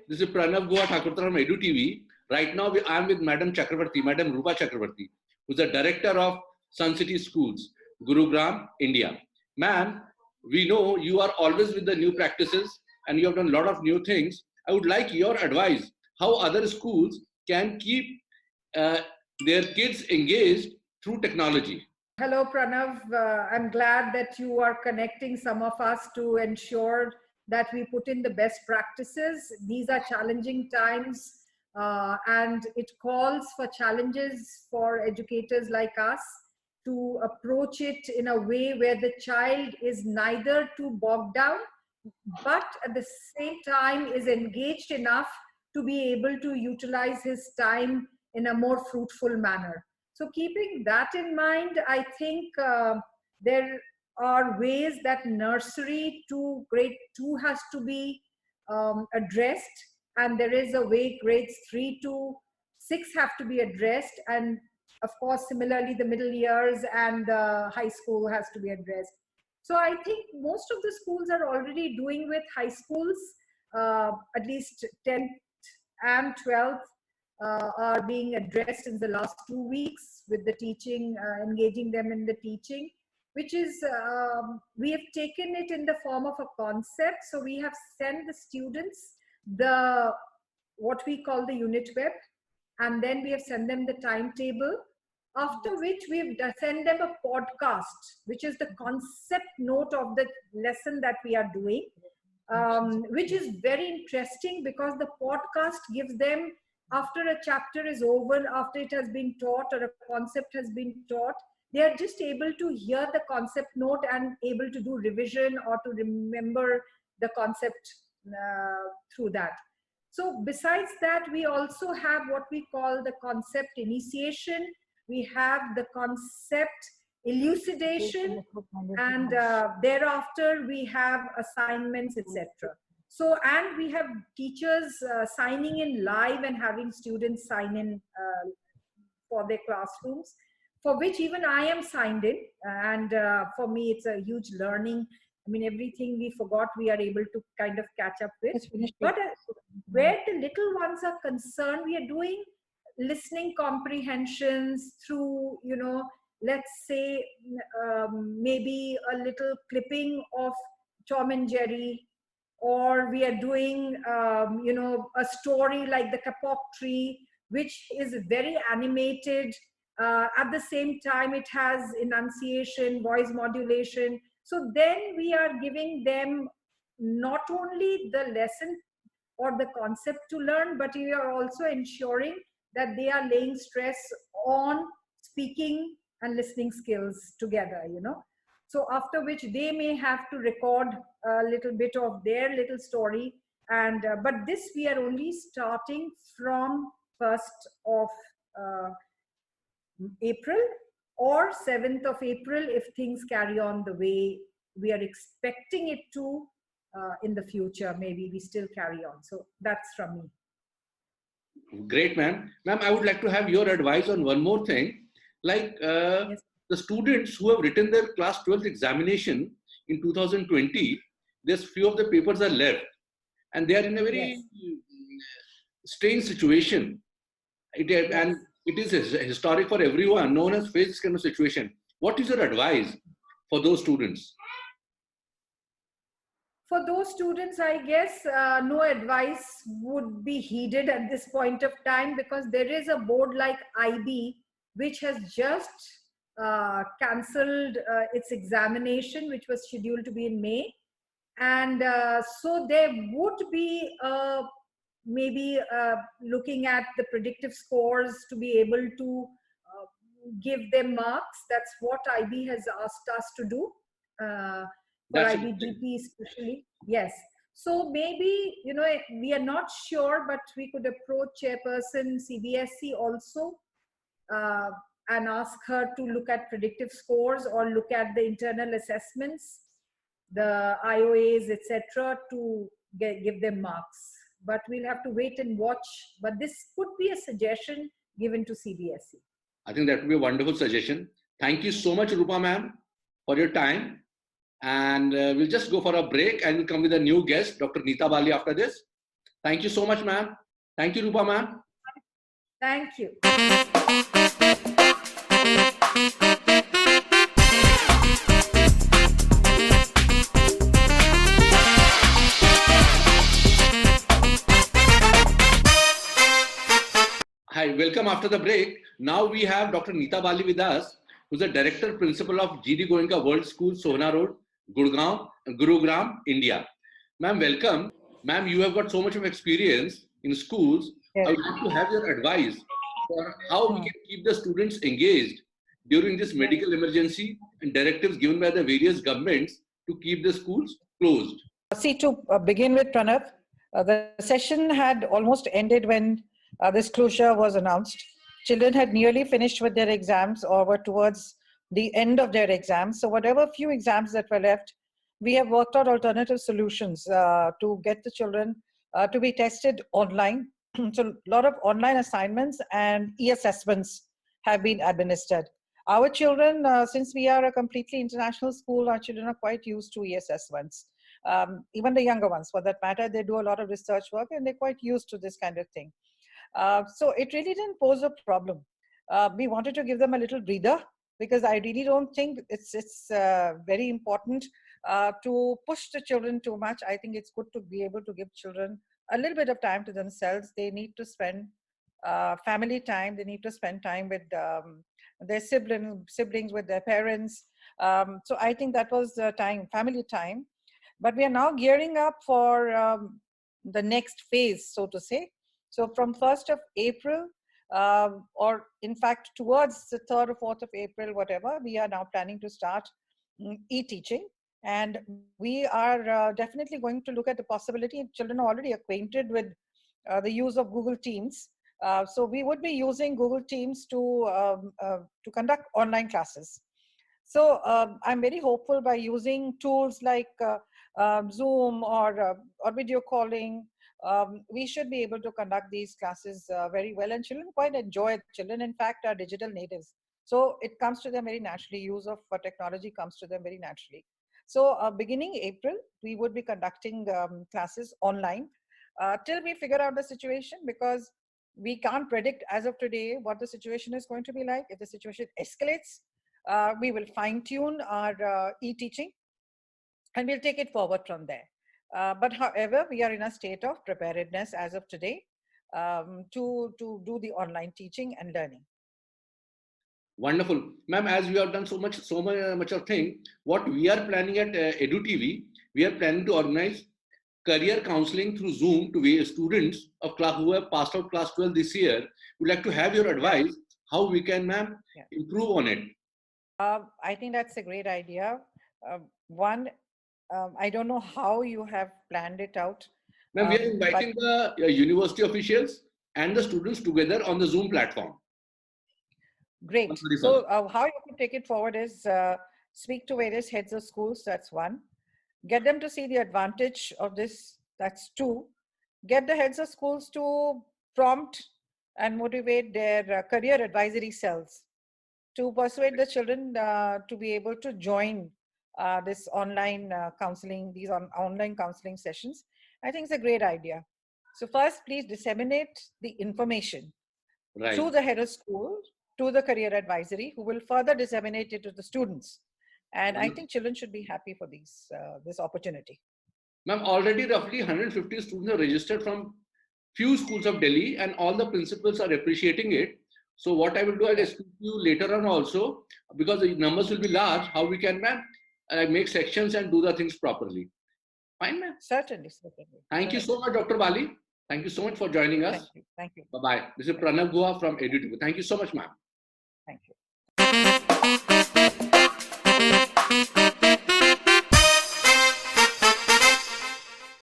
This is Pranav Goa Thakurtar from Edu TV. Right now, I am with Madam Chakravarti, Madam Rupa Chakravarti, who is the Director of Sun City Schools, Gurugram, India. Ma'am, we know you are always with the new practices and you have done a lot of new things. I would like your advice how other schools can keep their kids engaged through technology. Hello, Pranav. I'm glad that you are connecting some of us to ensure that we put in the best practices. These are challenging times, and it calls for challenges for educators like us to approach it in a way where the child is neither too bogged down, but at the same time is engaged enough to be able to utilize his time in a more fruitful manner. So keeping that in mind, I think there are ways that nursery to grade 2 has to be addressed, and there is a way grades 3 to 6 have to be addressed, and of course similarly the middle years and the high school has to be addressed. So I think most of the schools are already doing with high schools, at least 10th and 12th are being addressed in the last 2 weeks with the teaching, engaging them in the teaching, which is, we have taken it in the form of a concept. So we have sent the students what we call the unit web, and then we have sent them the timetable, after which we have sent them a podcast, which is the concept note of the lesson that we are doing, which is very interesting because the podcast gives them, after a chapter is over, after it has been taught or a concept has been taught, they are just able to hear the concept note and able to do revision or to remember the concept through that. So besides that, we also have what we call the concept initiation. We have the concept elucidation, and thereafter we have assignments, etc. So, and we have teachers signing in live and having students sign in for their classrooms, for which even I am signed in. And for me, it's a huge learning. I mean, everything we forgot, we are able to kind of catch up with. But where the little ones are concerned, we are doing listening comprehensions through, you know, let's say maybe a little clipping of Tom and Jerry, or we are doing, you know, a story like the Kapok Tree, which is very animated. At the same time, it has enunciation, voice modulation. So then we are giving them not only the lesson or the concept to learn, but we are also ensuring that they are laying stress on speaking and listening skills together, you know. So after which they may have to record a little bit of their little story. And but this we are only starting from 1st of April or 7th of April if things carry on the way we are expecting it to in the future. Maybe we still carry on. So that's from me. Great, ma'am. Ma'am, I would like to have your advice on one more thing. Like Yes. the students who have written their class 12th examination in 2020, there's few of the papers are left and they are in a very strange situation. And it is historic for everyone. No one has faced this kind of situation. What is your advice for those students? For those students, I guess no advice would be heeded at this point of time, because there is a board like IB which has just cancelled its examination, which was scheduled to be in May. And so there would be maybe looking at the predictive scores to be able to give them marks. That's what IB has asked us to do. For IBGP especially, yes. So maybe, you know, we are not sure, but we could approach Chairperson CBSE also and ask her to look at predictive scores or look at the internal assessments, the IOAs, etc., to give them marks. But we'll have to wait and watch. But this could be a suggestion given to CBSE. I think that would be a wonderful suggestion. Thank you so much, Rupa ma'am, for your time. And we'll just go for a break and we'll come with a new guest, Dr. Neeta Bali, after this. Thank you so much, ma'am. Thank you, Rupa, ma'am. Thank you. Hi, welcome after the break. Now we have Dr. Neeta Bali with us, who's the Director Principal of GD Goenka World School, Sohna Road, Gurugram, India. Ma'am, welcome. Ma'am, you have got so much of experience in schools. Yes. I would like to have your advice for how we can keep the students engaged during this medical emergency and directives given by the various governments to keep the schools closed. See, to begin with, Pranav, the session had almost ended when this closure was announced. Children had nearly finished with their exams or were towards the end of their exams. So whatever few exams that were left, we have worked out alternative solutions to get the children to be tested online. So a lot of online assignments and e-assessments have been administered. Our children, since we are a completely international school, our children are quite used to e-assessments. Even the younger ones, for that matter, they do a lot of research work and they're quite used to this kind of thing. So it really didn't pose a problem. We wanted to give them a little breather because I really don't think it's very important to push the children too much. I think it's good to be able to give children a little bit of time to themselves. They need to spend family time. They need to spend time with their siblings, with their parents. So I think that was the time, family time. But we are now gearing up for the next phase, so to say. So from 1st of April, or in fact towards the 3rd or 4th of April, whatever, we are now planning to start e-teaching. And we are definitely going to look at the possibility. Children are already acquainted with the use of Google Teams. So we would be using Google Teams to conduct online classes. So I'm very hopeful by using tools like Zoom or video calling, we should be able to conduct these classes very well, and children quite enjoy it. Children, in fact, are digital natives. So it comes to them very naturally. Use of technology comes to them very naturally. So beginning April, we would be conducting classes online till we figure out the situation, because we can't predict as of today what the situation is going to be like. If the situation escalates, we will fine tune our e-teaching and we'll take it forward from there. But however, we are in a state of preparedness as of today to do the online teaching and learning. Wonderful. Ma'am, as we have done so much of thing, what we are planning at EduTV, we are planning to organize career counseling through Zoom to students of class who have passed out class 12 this year. We'd like to have your advice how we can, ma'am, improve on it. I think that's a great idea. One, I don't know how you have planned it out. Ma'am, we are inviting the university officials and the students together on the Zoom platform. Great. So how you can take it forward is speak to various heads of schools. That's one. Get them to see the advantage of this. That's two. Get the heads of schools to prompt and motivate their career advisory cells to persuade the children to be able to join this online counseling, these online counseling sessions. I think it's a great idea. So first, please disseminate the information to the head of school, to the career advisory, who will further disseminate it to the students. And I think children should be happy for this opportunity. Ma'am, already roughly 150 students are registered from few schools of Delhi, and all the principals are appreciating it. So what I will do, I will speak to you later on also, because the numbers will be large, how we can, ma'am, make sections and do the things properly. Fine, ma'am? Certainly. Thank you so much, Dr. Bali. Thank you so much for joining us. Thank you. Bye-bye. This is Pranav Guha from EduTV. Thank you so much, ma'am. Thank you.